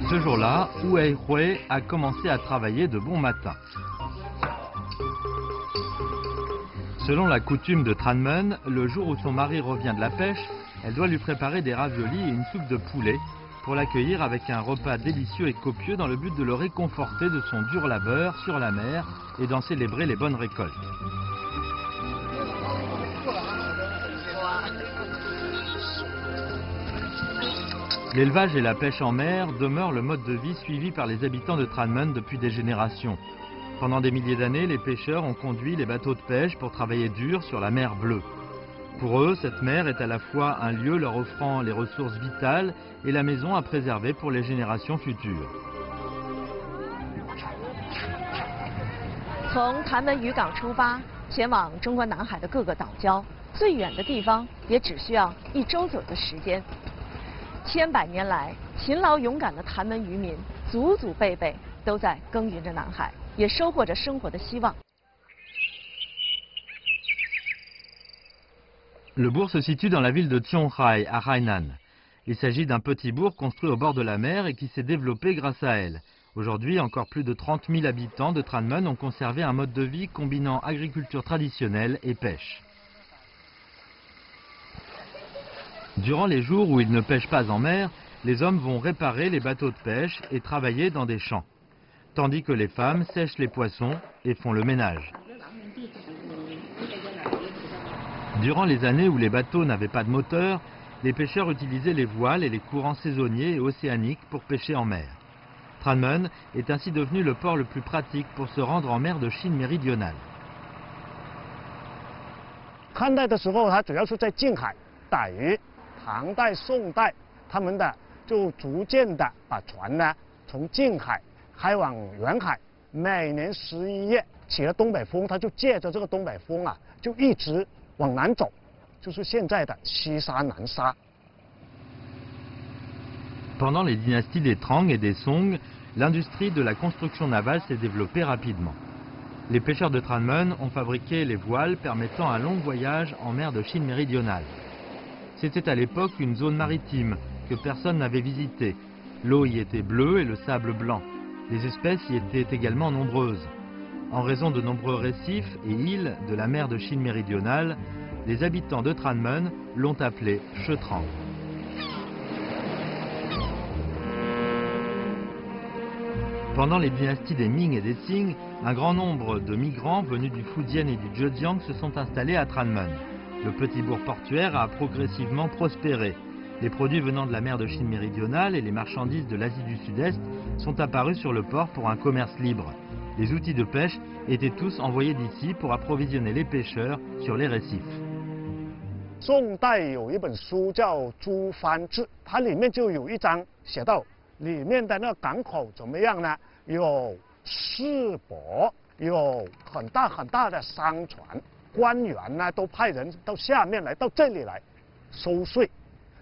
Ce jour-là, Hue Hui a commencé à travailler de bon matin. Selon la coutume de Tranmen, le jour où son mari revient de la pêche, elle doit lui préparer des raviolis et une soupe de poulet pour l'accueillir avec un repas délicieux et copieux dans le but de le réconforter de son dur labeur sur la mer et d'en célébrer les bonnes récoltes. L'élevage et la pêche en mer demeurent le mode de vie suivi par les habitants de Tranmen depuis des générations. Pendant des milliers d'années, les pêcheurs ont conduit les bateaux de pêche pour travailler dur sur la mer Bleue. Pour eux, cette mer est à la fois un lieu leur offrant les ressources vitales et la maison à préserver pour les générations futures. 从潭门渔港出发，前往中国南海的各个岛礁，最远的地方也只需要1周左右的时间。千百年来，勤劳勇敢的潭门渔民祖祖辈辈都在耕耘着南海，也收获着生活的希望。 Le bourg se situe dans la ville de Tionghai, à Hainan. Il s'agit d'un petit bourg construit au bord de la mer et qui s'est développé grâce à elle. Aujourd'hui, encore plus de 30 000 habitants de Tranmen ont conservé un mode de vie combinant agriculture traditionnelle et pêche. Durant les jours où ils ne pêchent pas en mer, les hommes vont réparer les bateaux de pêche et travailler dans des champs, tandis que les femmes sèchent les poissons et font le ménage. Durant les années où les bateaux n'avaient pas de moteur, les pêcheurs utilisaient les voiles et les courants saisonniers et océaniques pour pêcher en mer. Tranmen est ainsi devenu le port le plus pratique pour se rendre en mer de Chine méridionale. 汉代的时候，它主要是在近海打鱼。唐代、宋代，他们的就逐渐的把船呢从近海开往远海。每年11月起了东北风，它就借着这个东北风啊，就一直 往南走，就是现在的西沙南沙。 Pendant les dynasties des Trang et des Song, l'industrie de la construction navale s'est développée rapidement. Les pêcheurs de Tranmen ont fabriqué les voiles permettant un long voyage en mer de Chine méridionale. C'était à l'époque une zone maritime que personne n'avait visitée. L'eau y était bleue et le sable blanc. Les espèces y étaient également nombreuses. En raison de nombreux récifs et îles de la mer de Chine méridionale, les habitants de Tranmen l'ont appelé Chetrang. Pendant les dynasties des Ming et des Qing, un grand nombre de migrants venus du Fujian et du Zhejiang se sont installés à Tranmen. Le petit bourg portuaire a progressivement prospéré. Les produits venant de la mer de Chine méridionale et les marchandises de l'Asie du Sud-Est sont apparus sur le port pour un commerce libre. Les outils de pêche étaient tous envoyés d'ici pour approvisionner les pêcheurs sur les récifs. 宋代有一本书叫《诸藩志》，它里面就有一章写到，里面的那个港口怎么样呢？有市舶，有很大很大的商船，官员呢都派人到下面来，到这里来收税，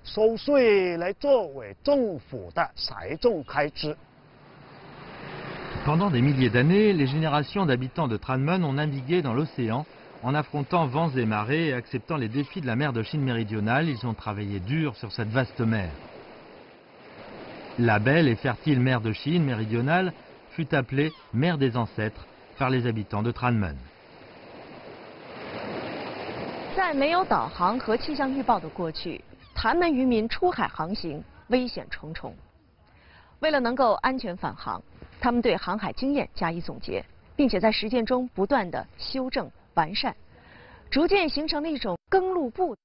收税来作为政府的财政开支。 Pendant des milliers d'années, les générations d'habitants de Tranmen ont navigué dans l'océan en affrontant vents et marées et acceptant les défis de la mer de Chine méridionale. Ils ont travaillé dur sur cette vaste mer. La belle et fertile mer de Chine méridionale fut appelée mer des ancêtres par les habitants de Tranmen. 在没有导航和气象预报的过去，潭门渔民出海航行危险重重。为了能够安全返航， 他们对航海经验加以总结，并且在实践中不断的修正完善，逐渐形成了一种耕路部。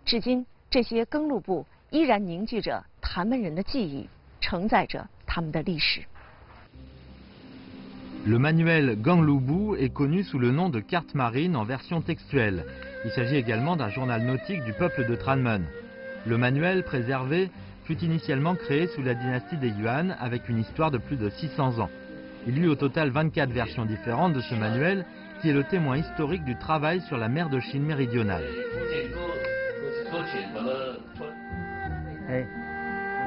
至今，这些耕路部依然凝聚着潭门人的记忆，承载着他们的历史。 Le manuel Ganglubu est connu sous le nom de carte marine en version textuelle. Il s'agit également d'un journal nautique du peuple de Tranmen. Le manuel préservé fut initialement créé sous la dynastie des Yuan avec une histoire de plus de 600 ans. Il y eut au total 24 versions différentes de ce manuel qui est le témoin historique du travail sur la mer de Chine méridionale.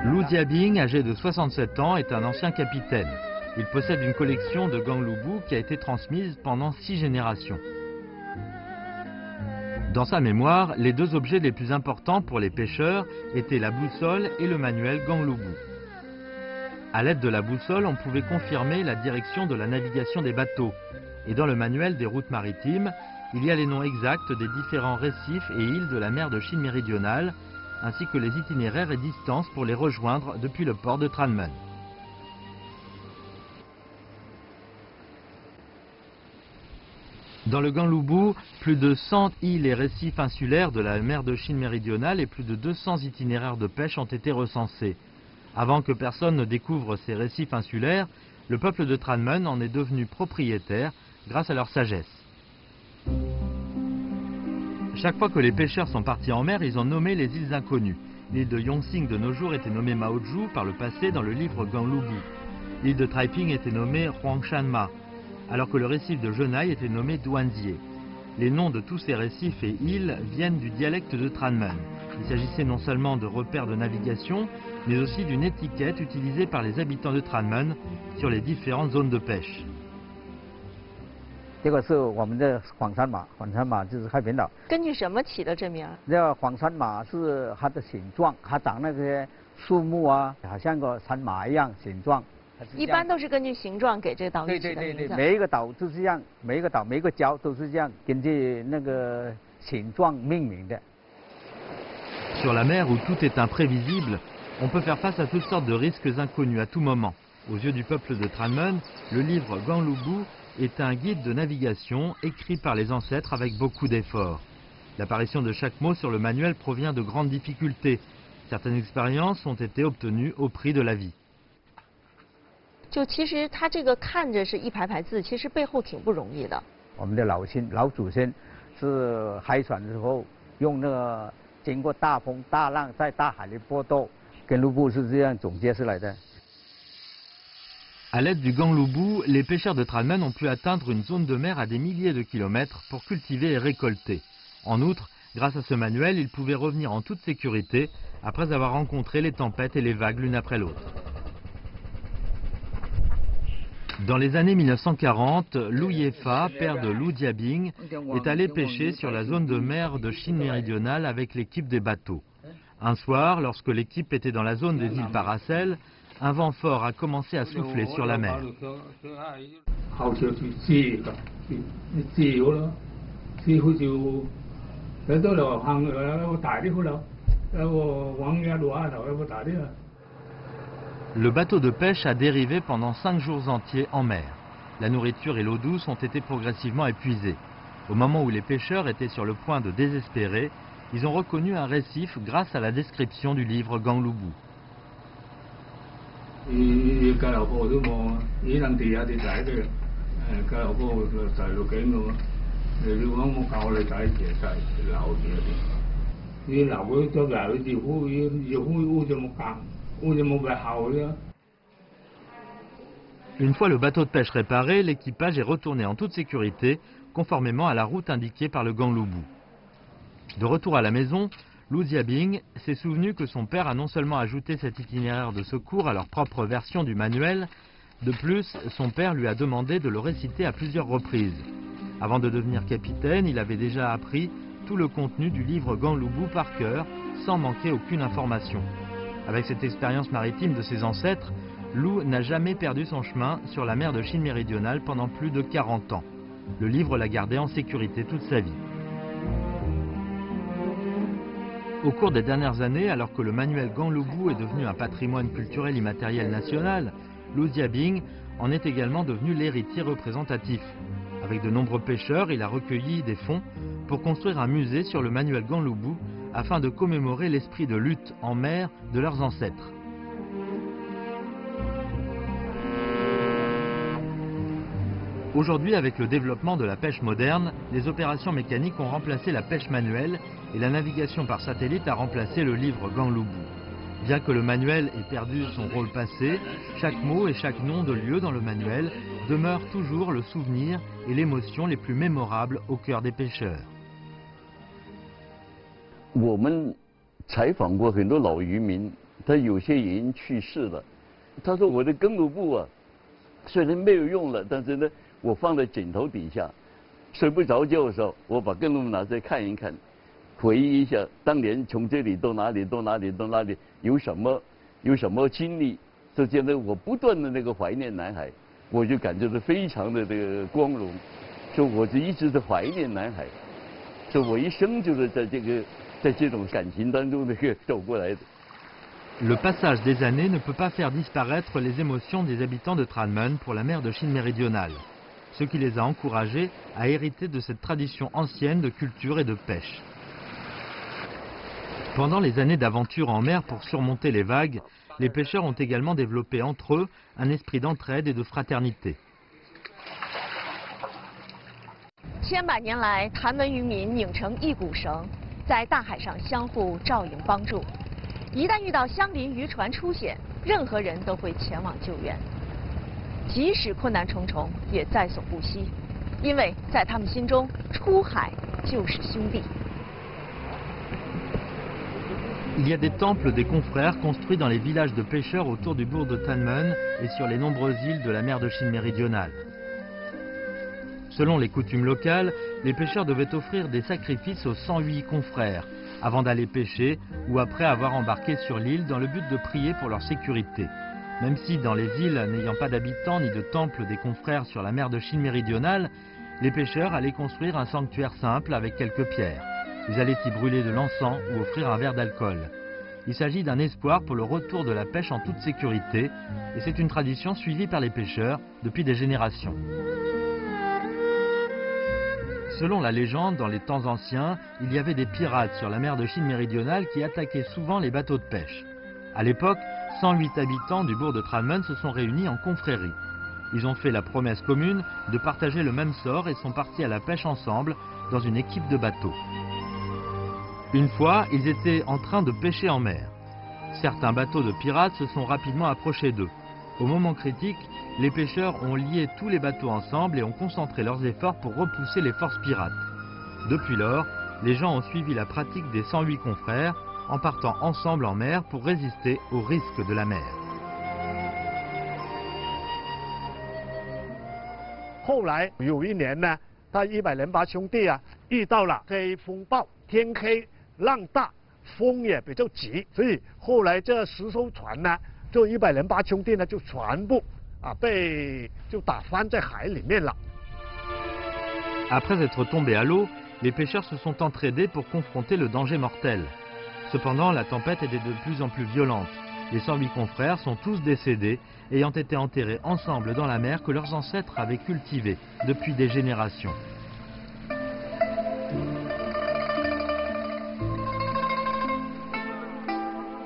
Lu Jiabing, âgé de 67 ans, est un ancien capitaine. Il possède une collection de Ganglubu qui a été transmise pendant 6 générations. Dans sa mémoire, les deux objets les plus importants pour les pêcheurs étaient la boussole et le manuel Ganglubu. À l'aide de la boussole, on pouvait confirmer la direction de la navigation des bateaux. Et dans le manuel des routes maritimes, il y a les noms exacts des différents récifs et îles de la mer de Chine méridionale, ainsi que les itinéraires et distances pour les rejoindre depuis le port de Tranmon. Dans le Gangloubu, plus de 100 îles et récifs insulaires de la mer de Chine méridionale et plus de 200 itinéraires de pêche ont été recensés. Avant que personne ne découvre ces récifs insulaires, le peuple de Tranmon en est devenu propriétaire grâce à leur sagesse. Chaque fois que les pêcheurs sont partis en mer, ils ont nommé les îles inconnues. L'île de Yongxing de nos jours était nommée Maoju par le passé dans le livre Gangloubu. L'île de Taiping était nommée Huangshanma, alors que le récif de Jenaï était nommé Duanjie. Les noms de tous ces récifs et îles viennent du dialecte de Tranmon. Il s'agissait non seulement de repères de navigation, mais aussi d'une étiquette utilisée par les habitants de Tranmon sur les différentes zones de pêche. 这个是我们的黄山马，黄山马就是海边岛。根据什么起的这名？这个黄山马是它的形状，它长那些树木啊，好像个山马一样形状。一般都是根据形状给这个岛屿起的名字。对，每一个岛都是这样，每一个岛每一个礁都是这样，根据那个形状命名的。Sur la mer où tout est imprévisible, on peut faire face à toutes sortes de risques inconnus à tout moment. Aux yeux du peuple de Tranmon, le livre Gangloubu est un guide de navigation écrit par les ancêtres avec beaucoup d'efforts. L'apparition de chaque mot sur le manuel provient de grandes difficultés. Certaines expériences ont été obtenues au prix de la vie. 就其实它这个看着是一排排字，其实背后挺不容易的。我们的老祖先是开船的时候用那个经过大风大浪在大海里搏斗，跟陆部是这样总结出来的。 À l'aide du Gangloubu, les pêcheurs de Tranmon ont pu atteindre une zone de mer à des milliers de kilomètres pour cultiver et récolter. En outre, grâce à ce manuel, ils pouvaient revenir en toute sécurité après avoir rencontré les tempêtes et les vagues l'une après l'autre. Dans les années 1940, Lu Yefa, père de Lu Jiabing, est allé pêcher sur la zone de mer de Chine méridionale avec l'équipe des bateaux. Un soir, lorsque l'équipe était dans la zone des îles Paracel, un vent fort a commencé à souffler sur la mer. Le bateau de pêche a dérivé pendant 5 jours entiers en mer. La nourriture et l'eau douce ont été progressivement épuisées. Au moment où les pêcheurs étaient sur le point de désespérer, ils ont reconnu un récif grâce à la description du livre Gangloubu. Une fois le bateau de pêche réparé, l'équipage est retourné en toute sécurité, conformément à la route indiquée par le Gangloubu. De retour à la maison, Lu Jiabing s'est souvenu que son père a non seulement ajouté cet itinéraire de secours à leur propre version du manuel, de plus, son père lui a demandé de le réciter à plusieurs reprises. Avant de devenir capitaine, il avait déjà appris tout le contenu du livre Gangloubu par cœur, sans manquer aucune information. Avec cette expérience maritime de ses ancêtres, Lu n'a jamais perdu son chemin sur la mer de Chine méridionale pendant plus de 40 ans. Le livre l'a gardé en sécurité toute sa vie. Au cours des dernières années, alors que le manuel Gangloubu est devenu un patrimoine culturel immatériel national, Lu Jiabing en est également devenu l'héritier représentatif. Avec de nombreux pêcheurs, il a recueilli des fonds pour construire un musée sur le manuel Gangloubu afin de commémorer l'esprit de lutte en mer de leurs ancêtres. Aujourd'hui, avec le développement de la pêche moderne, les opérations mécaniques ont remplacé la pêche manuelle et la navigation par satellite a remplacé le livre Gangloubu. Bien que le manuel ait perdu son rôle passé, chaque mot et chaque nom de lieu dans le manuel demeure toujours le souvenir et l'émotion les plus mémorables au cœur des pêcheurs. 我们采访过很多老渔民，他有些已经去世了。他说我的根鲁布啊，虽然没有用了，但是呢，我放在枕头底下，睡不着觉的时候，我把根鲁布拿出来看一看，回忆一下当年从这里到哪里到哪里到哪里有什么经历，所以现在我不断的那个怀念南海，我就感觉到非常的这个光荣，说我是一直在怀念南海，说我一生就是在这种感情当中走过来的。Le passage des années ne peut pas faire disparaître les émotions des habitants de Tranmön pour la mer de Chine méridionale, ce qui les a encouragés à hériter de cette tradition ancienne de culture et de pêche. Pendant les années d'aventure en mer pour surmonter les vagues, les pêcheurs ont également développé entre eux un esprit d'entraide et de fraternité. 千百年来，谭门渔民拧成一股绳，在大海上相互照应帮助。一旦遇到相邻渔船出险，任何人都会前往救援。即使困难重重，也在所不惜，因为在他们心中，出海就是兄弟。 Il y a des temples des confrères construits dans les villages de pêcheurs autour du bourg de Tranmön et sur les nombreuses îles de la mer de Chine méridionale. Selon les coutumes locales, les pêcheurs devaient offrir des sacrifices aux 108 confrères avant d'aller pêcher ou après avoir embarqué sur l'île dans le but de prier pour leur sécurité. Même si dans les îles n'ayant pas d'habitants ni de temple des confrères sur la mer de Chine méridionale, les pêcheurs allaient construire un sanctuaire simple avec quelques pierres. Ils allaient y brûler de l'encens ou offrir un verre d'alcool. Il s'agit d'un espoir pour le retour de la pêche en toute sécurité et c'est une tradition suivie par les pêcheurs depuis des générations. Selon la légende, dans les temps anciens, il y avait des pirates sur la mer de Chine méridionale qui attaquaient souvent les bateaux de pêche. À l'époque, 108 habitants du bourg de Tranmön se sont réunis en confrérie. Ils ont fait la promesse commune de partager le même sort et sont partis à la pêche ensemble dans une équipe de bateaux. Une fois, ils étaient en train de pêcher en mer. Certains bateaux de pirates se sont rapidement approchés d'eux. Au moment critique, les pêcheurs ont lié tous les bateaux ensemble et ont concentré leurs efforts pour repousser les forces pirates. Depuis lors, les gens ont suivi la pratique des 108 confrères en partant ensemble en mer pour résister aux risques de la mer. 后来有一年呢，他108兄弟啊遇到了黑风暴，天黑浪大，风也比较急，所以后来这10艘船呢，这108兄弟呢就全部被打翻在海里面了。 Après être tombés à l'eau, les pêcheurs se sont entraidés pour confronter le danger mortel. Cependant, la tempête était de plus en plus violente. Les 108 confrères sont tous décédés, ayant été enterrés ensemble dans la mer que leurs ancêtres avaient cultivée depuis des générations.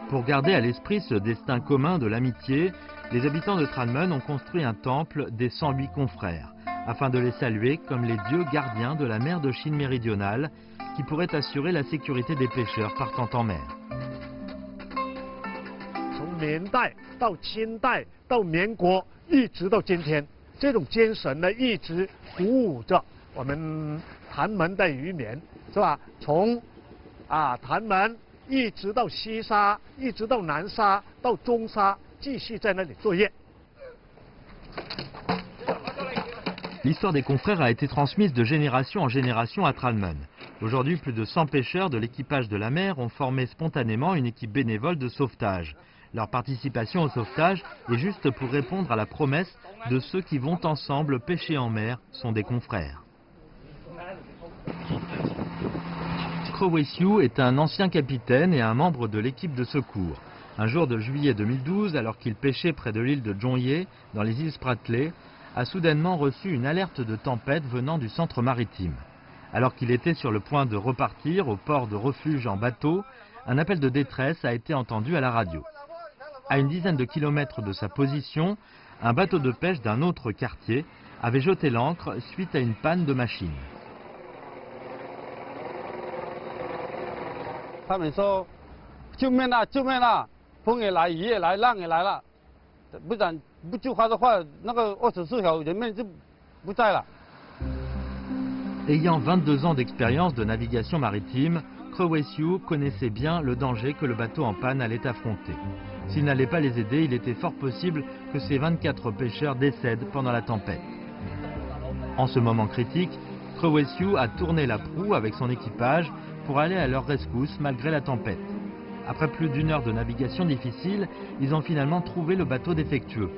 Pour garder à l'esprit ce destin commun de l'amitié, les habitants de Tranmön ont construit un temple des 108 confrères, afin de les saluer comme les dieux gardiens de la mer de Chine méridionale, qui pourraient assurer la sécurité des pêcheurs partant en mer. 从明代到清代到民国，一直到今天，这种精神呢一直鼓舞着我们谭门的渔民，是吧？从谭门一直到西沙，一直到南沙，到中沙，继续在那里作业。 L'histoire des confrères a été transmise de génération en génération à Tranmön. Aujourd'hui, plus de 100 pêcheurs de l'équipage de la mer ont formé spontanément une équipe bénévole de sauvetage. Leur participation au sauvetage est juste pour répondre à la promesse de ceux qui vont ensemble pêcher en mer sont des confrères. Krowesiu est un ancien capitaine et un membre de l'équipe de secours. Un jour de juillet 2012, alors qu'il pêchait près de l'île de Jongye, dans les îles Spratly, a soudainement reçu une alerte de tempête venant du centre maritime. Alors qu'il était sur le point de repartir au port de refuge en bateau, un appel de détresse a été entendu à la radio. À une dizaine de kilomètres de sa position, un bateau de pêche d'un autre quartier avait jeté l'ancre suite à une panne de machine. 他们说救命啊救命啊，风也来雨也来浪也来了，不救他的话，那个24条人命就不在了。 Ayant 22 ans d'expérience de navigation maritime, Krowesiu connaissait bien le danger que le bateau en panne allait affronter. S'il n'allait pas les aider, il était fort possible que ces 24 pêcheurs décèdent pendant la tempête. En ce moment critique, Krowesiu a tourné la proue avec son équipage pour aller à leur rescousse malgré la tempête. Après plus d'1 heure de navigation difficile, ils ont finalement trouvé le bateau défectueux.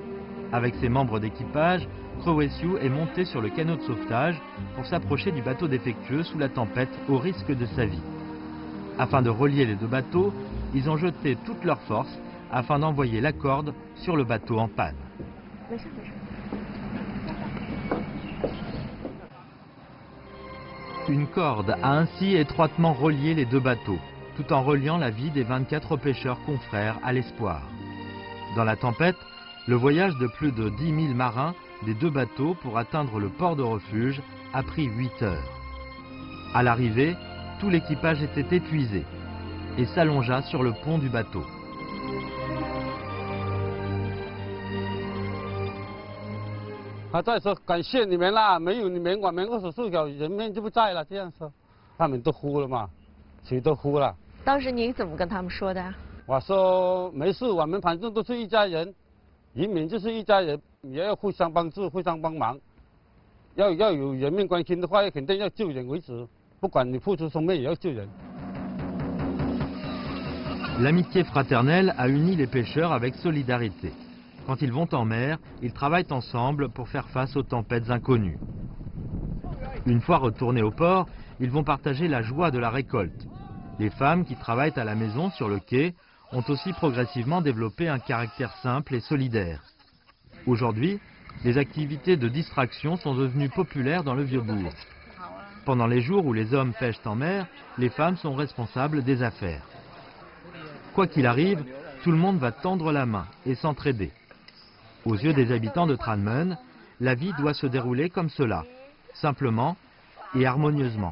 Avec ses membres d'équipage, Crăuescu est monté sur le canot de sauvetage pour s'approcher du bateau défectueux sous la tempête au risque de sa vie. Afin de relier les deux bateaux, ils ont jeté toute leur force afin d'envoyer la corde sur le bateau en panne. Une corde a ainsi étroitement relié les deux bateaux, tout en reliant la vie des 24 pêcheurs confrères à l'espoir. Dans la tempête, le voyage de plus de 10 000 marins des deux bateaux pour atteindre le port de refuge a pris 8 heures. À l'arrivée, tout l'équipage était épuisé et s'allongea sur le pont du bateau.当时你怎么跟他们说的呀？我说没事，我们反正都是一家人，渔民就是一家人，也要互相帮助、互相帮忙。要有人命关天的话，肯定要救人为主，不管你付出生命也要救人。L'amitié fraternelle a uni les pêcheurs avec solidarité. Quand ils vont en mer, ils travaillent ensemble pour faire face aux tempêtes inconnues. Une fois retournés au port, ils vont partager la joie de la récolte. Les femmes qui travaillent à la maison sur le quai ont aussi progressivement développé un caractère simple et solidaire. Aujourd'hui, les activités de distraction sont devenues populaires dans le Vieux-Bourg. Pendant les jours où les hommes pêchent en mer, les femmes sont responsables des affaires. Quoi qu'il arrive, tout le monde va tendre la main et s'entraider. Aux yeux des habitants de Tranmön, la vie doit se dérouler comme cela, simplement et harmonieusement.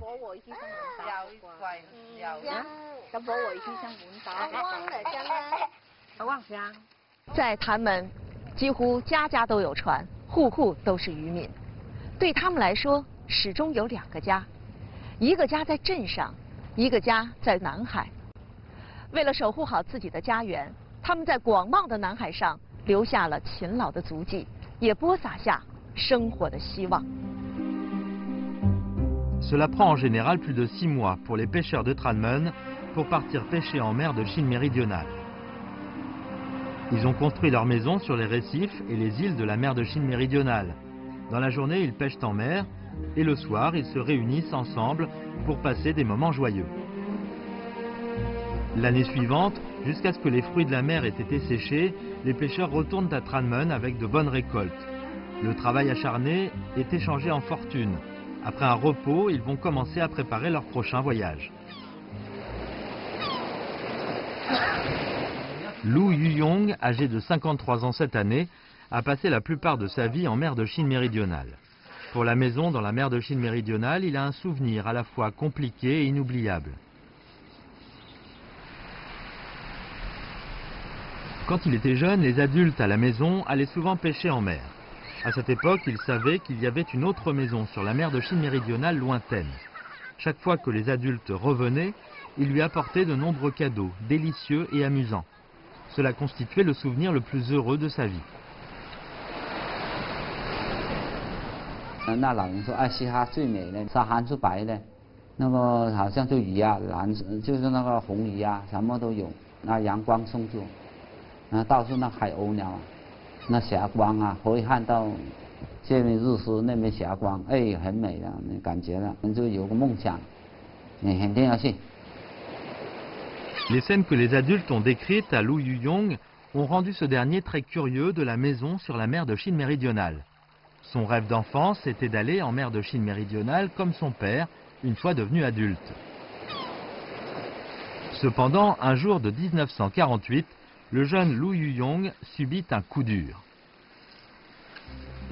在谭门，几乎家家都有船，户户都是渔民。对他们来说，始终有2个家，一个家在镇上，一个家在南海。为了守护好自己的家园，他们在广袤的南海上留下了勤劳的足迹，也播撒下生活的希望。 Cela prend en général plus de 6 mois pour les pêcheurs de Tranmön pour partir pêcher en mer de Chine méridionale. Ils ont construit leur maison sur les récifs et les îles de la mer de Chine méridionale. Dans la journée, ils pêchent en mer et le soir, ils se réunissent ensemble pour passer des moments joyeux. L'année suivante, jusqu'à ce que les fruits de la mer aient été séchés, les pêcheurs retournent à Tranmön avec de bonnes récoltes. Le travail acharné est échangé en fortune. Après un repos, ils vont commencer à préparer leur prochain voyage. Lu Yuyong, âgé de 53 ans cette année, a passé la plupart de sa vie en mer de Chine méridionale. Pour la maison dans la mer de Chine méridionale, il a un souvenir à la fois compliqué et inoubliable. Quand il était jeune, les adultes à la maison allaient souvent pêcher en mer. À cette époque, il savait qu'il y avait une autre maison sur la mer de Chine méridionale lointaine. Chaque fois que les adultes revenaient, ils lui apportaient de nombreux cadeaux, délicieux et amusants. Cela constituait le souvenir le plus heureux de sa vie. 那老人说：“哎，嘻哈最美的，沙滩是白的，那么好像就鱼啊，蓝就是那个红鱼啊，什么都有。那阳光充足，到处那海鸥鸟啊，那霞光啊，可以看到这边日出，那边霞光，哎，很美的，那感觉了，就有个梦想，你肯定要去。” Les scènes que les adultes ont décrites à Lu Yuyong ont rendu ce dernier très curieux de la maison sur la mer de Chine méridionale. Son rêve d'enfance était d'aller en mer de Chine méridionale comme son père, une fois devenu adulte. Cependant, un jour de 1948, le jeune Lu Yuyong subit un coup dur.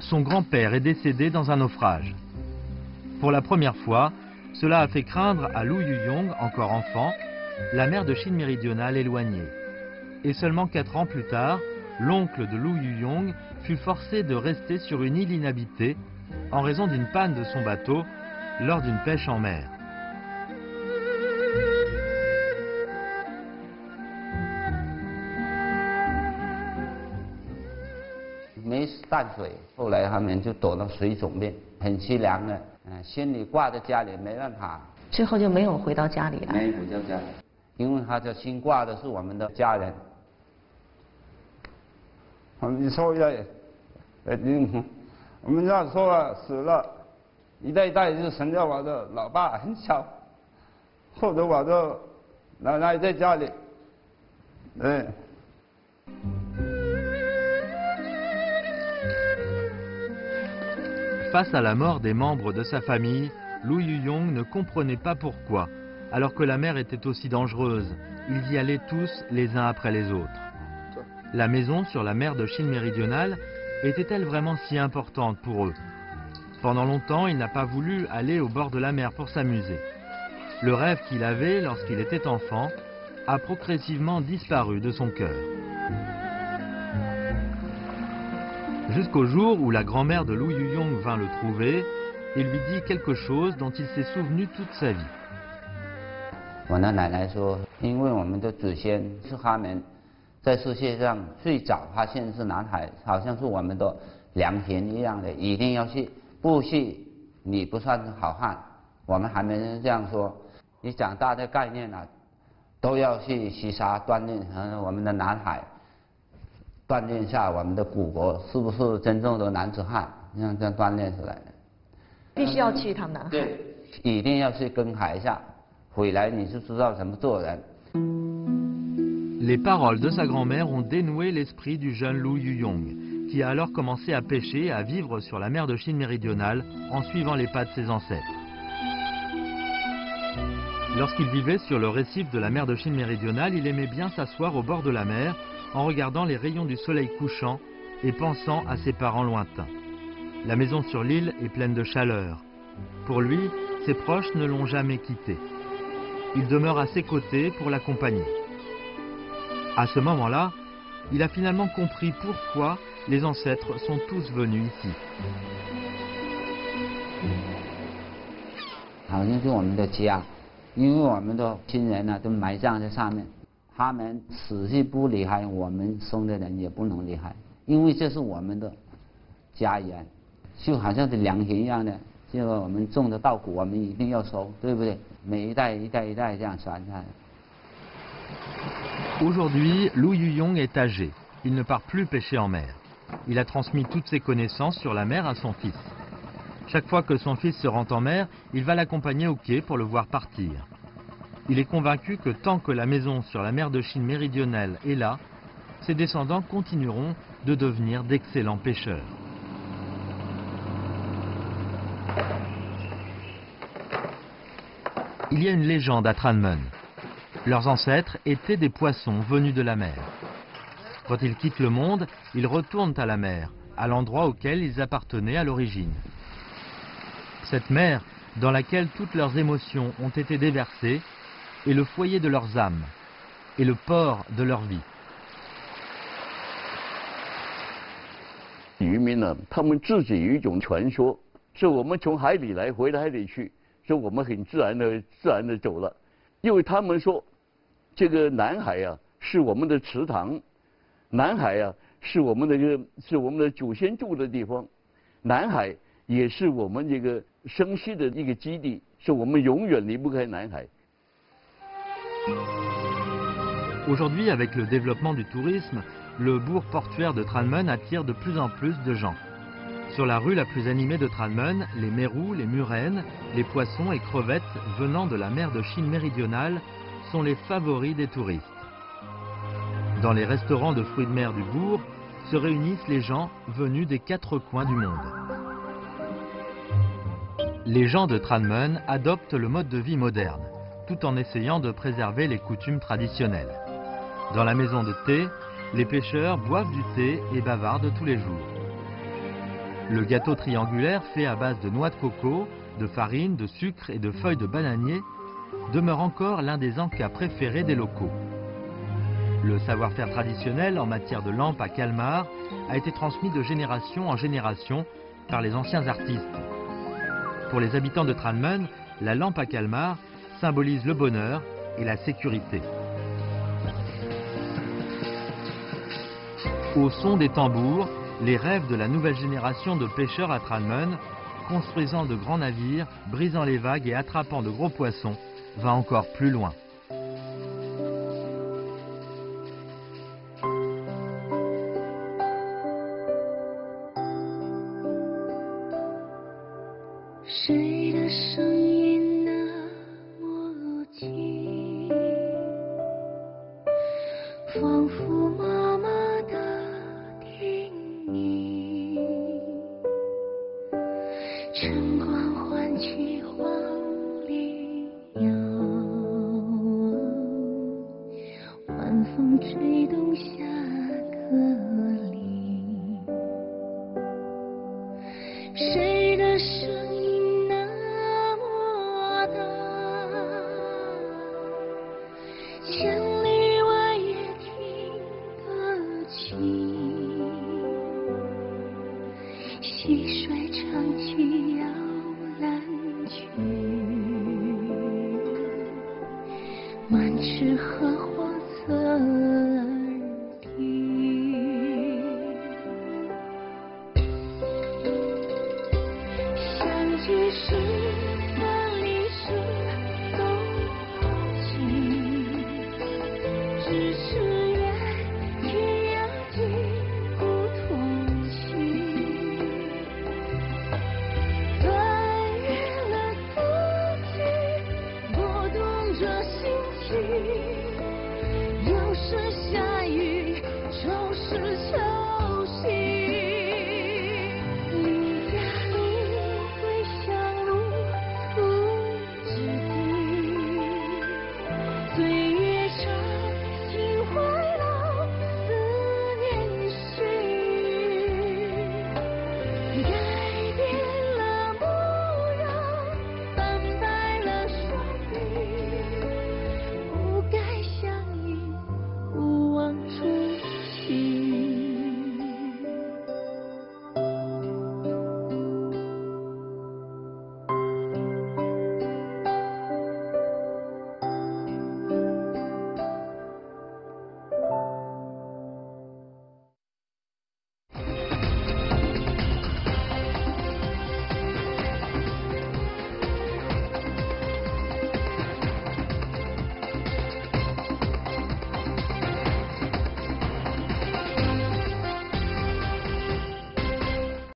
Son grand-père est décédé dans un naufrage. Pour la première fois, cela a fait craindre à Lu Yuyong, encore enfant, la mer de Chine méridionale éloignée. Et seulement 4 ans plus tard, l'oncle de Lu Yuyong fut forcé de rester sur une île inhabitée en raison d'une panne de son bateau lors d'une pêche en mer. 没淡水，后来他们就躲到水肿面，很凄凉的，心里挂在家里没办法。最后就没有回到家里来。没回到家里，因为他的心挂的是我们的家人。我们说要，我们要说了死了，一代一代就省掉我的老爸很小，或者我的奶奶在家里，对。Face à la mort des membres de sa famille, Lou Yuyong ne comprenait pas pourquoi, alors que la mer était aussi dangereuse. Ils y allaient tous les uns après les autres. La maison sur la mer de Chine méridionale était-elle vraiment si importante pour eux? Pendant longtemps, il n'a pas voulu aller au bord de la mer pour s'amuser. Le rêve qu'il avait lorsqu'il était enfant a progressivement disparu de son cœur. Jusqu'au jour où la grand-mère de Lou Yuyong vint le trouver et lui dit quelque chose dont il s'est souvenu toute sa vie. 我的奶奶说，因为我们的祖先是他们在世界上最早发现是南海，好像是我们的良田一样的，一定要去，不去你不算好汉。我们还没人这样说，你长大的概念啊，都要去西沙锻炼我们的南海。 锻炼下我们的骨骼是不是真正的男子汉？让这样锻炼出来的。必须要去一趟南海。对，一定要去跟海一下，回来你就知道怎么做人。Les paroles de sa grand-mère ont dénoué l'esprit du jeune Lou Yuyong, qui a alors commencé à pêcher et à vivre sur la mer de Chine méridionale en suivant les pas de ses ancêtres. Lorsqu'il vivait sur le récif de la mer de Chine méridionale, il aimait bien s'asseoir au bord de la mer en regardant les rayons du soleil couchant et pensant à ses parents lointains. La maison sur l'île est pleine de chaleur. Pour lui, ses proches ne l'ont jamais quitté. Il demeure à ses côtés pour l'accompagner. À ce moment-là, il a finalement compris pourquoi les ancêtres sont tous venus ici. 好像是我们的家，因为我们的亲人呢都埋葬在上面。 他们死是不离开，我们生的人也不能离开，因为这是我们的家园，就好像是良田一样的。这个我们种的稻谷，我们一定要收，对不对？每一代一代一代这样传下来。Aujourd'hui, Lou Yuyong est âgé. Il ne part plus pêcher en mer. Il a transmis toutes ses connaissances sur la mer à son fils. Chaque fois que son fils se rend en mer, il va l'accompagner au quai pour le voir partir. Il est convaincu que tant que la maison sur la mer de Chine méridionale est là, ses descendants continueront de devenir d'excellents pêcheurs. Il y a une légende à Tran Mun. Leurs ancêtres étaient des poissons venus de la mer. Quand ils quittent le monde, ils retournent à la mer, à l'endroit auquel ils appartenaient à l'origine. Cette mer, dans laquelle toutes leurs émotions ont été déversées, est le foyer de leurs âmes et le port de leur vie. 渔民呢，他们自己有一种传说，是我们从海里来，回到海里去，所以我们很自然的走了，因为他们说，这个南海啊是我们的池塘，南海啊是我们的祖先住的地方，南海也是我们这个生息的一个基地，是我们永远离不开南海。 Aujourd'hui, avec le développement du tourisme, le bourg portuaire de Tran Mun attire de plus en plus de gens. Sur la rue la plus animée de Tran Mun, les mérous, les murènes, les poissons et crevettes venant de la mer de Chine méridionale sont les favoris des touristes. Dans les restaurants de fruits de mer du bourg se réunissent les gens venus des 4 coins du monde. Les gens de Tran Mun adoptent le mode de vie moderne, tout en essayant de préserver les coutumes traditionnelles. Dans la maison de thé, les pêcheurs boivent du thé et bavardent tous les jours. Le gâteau triangulaire fait à base de noix de coco, de farine, de sucre et de feuilles de bananier demeure encore l'un des encas préférés des locaux. Le savoir-faire traditionnel en matière de lampes à calmar a été transmis de génération en génération par les anciens artistes. Pour les habitants de Tran Mun, la lampe à calmar symbolise le bonheur et la sécurité. Au son des tambours, les rêves de la nouvelle génération de pêcheurs à Tran Mun, construisant de grands navires, brisant les vagues et attrapant de gros poissons, va encore plus loin. 谁的声音那么近，仿佛妈妈的叮咛。晨光唤起黄鹂鸟，晚风吹动下课铃。谁的声音那么大，千里外也听得清。溪水唱起摇篮曲，满池荷花侧耳听。相聚时